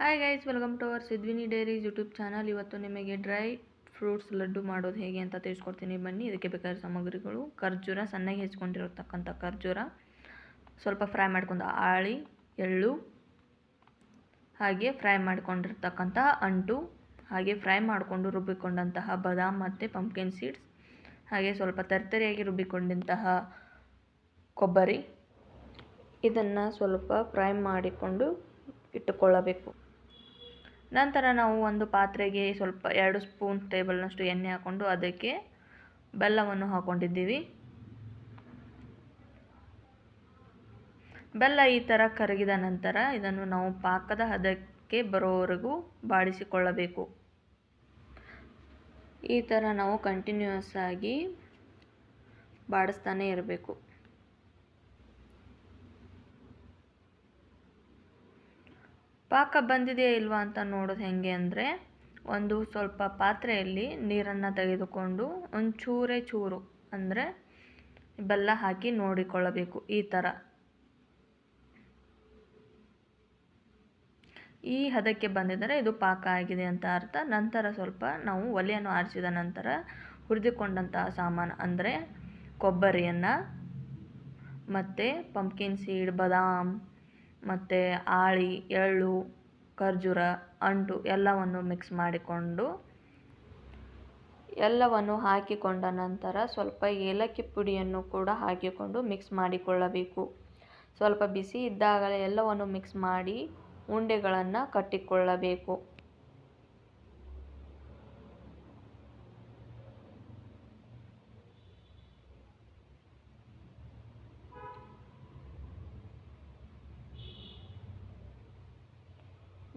Hi guys, welcome to our ಸಿದ್ವಿನಿ diaries YouTube channel. ಇವತ್ತು ನಿಮಗೆ ಡ್ರೈ ಫ್ರೂಟ್ಸ್ ಲಡ್ಡು ಮಾಡೋದು ಹೇಗೆ ಅಂತ ತಿಳಿಸ್ಕೊಡ್ತೀನಿ. ಬನ್ನಿ. ಇದಕ್ಕೆ ಬೇಕಾದ ಸಾಮಗ್ರಿಗಳು: ಖರ್ಜೂರ, ಸಣ್ಣಗೆ ಹೆಚ್ಕೊಂಡಿರತಕ್ಕಂಥ ಖರ್ಜೂರ, ಸ್ವಲ್ಪ ಫ್ರೈ ಮಾಡ್ಕೊಂಡು ಆಳಿ, ಎಳ್ಳು, ಹಾಗೆ ಫ್ರೈ ಮಾಡ್ಕೊಂಡಿರ್ತಕ್ಕಂಥ ಅಂಟು, ಹಾಗೆ ಫ್ರೈ ಮಾಡಿಕೊಂಡು ರುಬ್ಬಿಕೊಂಡಂತಹ ಬಾದಾಮ್ ಮತ್ತು ಪಂಪ್ಕಿನ್ ಸೀಡ್ಸ್, ಹಾಗೆ ಸ್ವಲ್ಪ ತರ್ತರಿಯಾಗಿ ರುಬ್ಬಿಕೊಂಡಂತಹ ಕೊಬ್ಬರಿ. ಇದನ್ನು ಸ್ವಲ್ಪ ಫ್ರೈ ಮಾಡಿಕೊಂಡು ಇಟ್ಟುಕೊಳ್ಳಬೇಕು. ನಂತರ ನಾವು ಒಂದು ಪಾತ್ರೆಗೆ ಸ್ವಲ್ಪ 2 ಸ್ಪೂನ್ ಟೇಬಲ್ನಷ್ಟು ಎಣ್ಣೆ ಹಾಕ್ಕೊಂಡು ಅದಕ್ಕೆ ಬೆಲ್ಲವನ್ನು ಹಾಕ್ಕೊಂಡಿದ್ದೀವಿ. ಬೆಲ್ಲ ಈ ಥರ ಕರಗಿದ ನಂತರ ಇದನ್ನು ನಾವು ಪಾಕದ ಹದಕ್ಕೆ ಬರೋವರೆಗೂ ಬಾಡಿಸಿಕೊಳ್ಳಬೇಕು. ಈ ಥರ ನಾವು ಕಂಟಿನ್ಯೂಸ್ ಆಗಿ ಬಾಡಿಸ್ತಾನೆ ಇರಬೇಕು. ಪಾಕ ಬಂದಿದೆಯಾ ಇಲ್ವಾ ಅಂತ ನೋಡೋದು ಹೇಗೆ ಅಂದರೆ, ಒಂದು ಸ್ವಲ್ಪ ಪಾತ್ರೆಯಲ್ಲಿ ನೀರನ್ನು ತೆಗೆದುಕೊಂಡು ಒಂಚೂರೇ ಚೂರು ಅಂದರೆ ಬೆಲ್ಲ ಹಾಕಿ ನೋಡಿಕೊಳ್ಳಬೇಕು. ಈ ಥರ ಈ ಹದಕ್ಕೆ ಬಂದಿದ್ದರೆ ಇದು ಪಾಕ ಆಗಿದೆ ಅಂತ ಅರ್ಥ. ನಂತರ ಸ್ವಲ್ಪ ನಾವು ಒಲೆಯನ್ನು ಆರಿಸಿದ ನಂತರ ಹುರಿದುಕೊಂಡಂತಹ ಸಾಮಾನು ಅಂದರೆ ಕೊಬ್ಬರಿಯನ್ನು ಮತ್ತು ಪಂಪ್ಕಿನ್ ಸೀಡ್, ಬಾದಾಮ್ ಮತ್ತು ಆಳಿ, ಎಳ್ಳು, ಖರ್ಜೂರ, ಅಂಟು ಎಲ್ಲವನ್ನು ಮಿಕ್ಸ್ ಮಾಡಿಕೊಂಡು ಎಲ್ಲವನ್ನು ಹಾಕಿಕೊಂಡ ನಂತರ ಸ್ವಲ್ಪ ಏಲಕ್ಕಿ ಪುಡಿಯನ್ನು ಕೂಡ ಹಾಕಿಕೊಂಡು ಮಿಕ್ಸ್ ಮಾಡಿಕೊಳ್ಳಬೇಕು. ಸ್ವಲ್ಪ ಬಿಸಿ ಇದ್ದಾಗಲೇ ಎಲ್ಲವನ್ನು ಮಿಕ್ಸ್ ಮಾಡಿ ಉಂಡೆಗಳನ್ನು ಕಟ್ಟಿಕೊಳ್ಳಬೇಕು.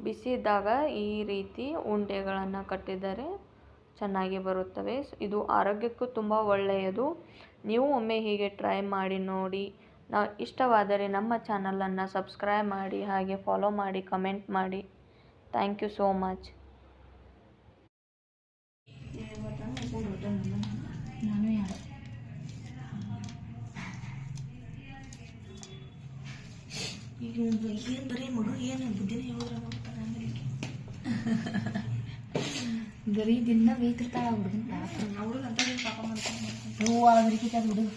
ಬಿಸಿ ಇದ್ದಾಗ ಈ ರೀತಿ ಉಂಡೆಗಳನ್ನು ಕಟ್ಟಿದರೆ ಚೆನ್ನಾಗಿ ಬರುತ್ತವೆ. ಇದು ಆರೋಗ್ಯಕ್ಕೂ ತುಂಬ ಒಳ್ಳೆಯದು. ನೀವು ಒಮ್ಮೆ ಹೀಗೆ ಟ್ರೈ ಮಾಡಿ ನೋಡಿ. ಇಷ್ಟವಾದರೆ ನಮ್ಮ ಚಾನಲನ್ನು ಸಬ್ಸ್ಕ್ರೈಬ್ ಮಾಡಿ, ಹಾಗೆ ಫಾಲೋ ಮಾಡಿ, ಕಮೆಂಟ್ ಮಾಡಿ. Thank you so much. ಈಗ ಏನು ಬರೀ ಮಗು ಏನು ಬುದ್ಧಿನೇ ಹೋದ್ರೆ ಬರೀ ದಿನ ಬೇಯ್ತಿರ್ತಾಳ ಹುಡುಗನ. ಹುಡುಗ ಅಂತ ಪಾಪ ಮಾಡ್ಕೊಂಡು ಹೂವು ಹುಡುಗ